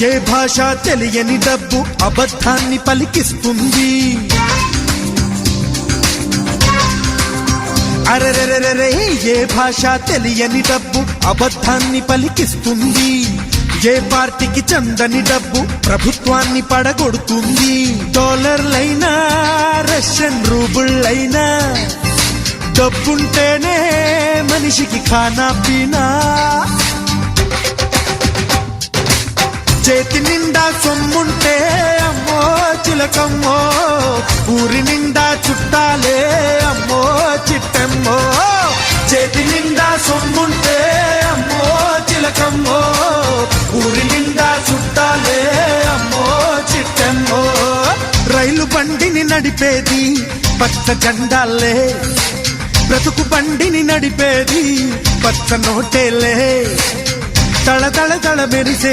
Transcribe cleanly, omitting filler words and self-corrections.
ఏ భాష తెలియని డబ్బు అబద్ధాన్ని పలికిస్తుంది. అరెరెరెరే ఏ భాష తెలియని డబ్బు అబద్ధాన్ని పలికిస్తుంది. ఏ పార్టీకి చందని డబ్బు ప్రభుత్వాన్ని పడగొడుతుంది. డాలర్లైనా రష్యన్ రూబుళ్ళైనా డబ్బుంటేనే మనిషికి ఖానా పీనా. చేతి నిండా సొమ్ముంటే అమ్మో చిలకమ్మో, ఊరి నిండా చుట్టాలే అమ్మో చిట్టమ్మో. చేతి నిండా సొమ్ముంటే అమ్మో చిలకమ్మో, ఊరి నిండా చుట్టాలే అమ్మో చిట్టమ్మో. రైలు బండిని నడిపేది పచ్చ జెండాలే, బ్రతుకు బండిని నడిపేది పచ్చ నోటేలే. తళ తళ తళ మెరిసే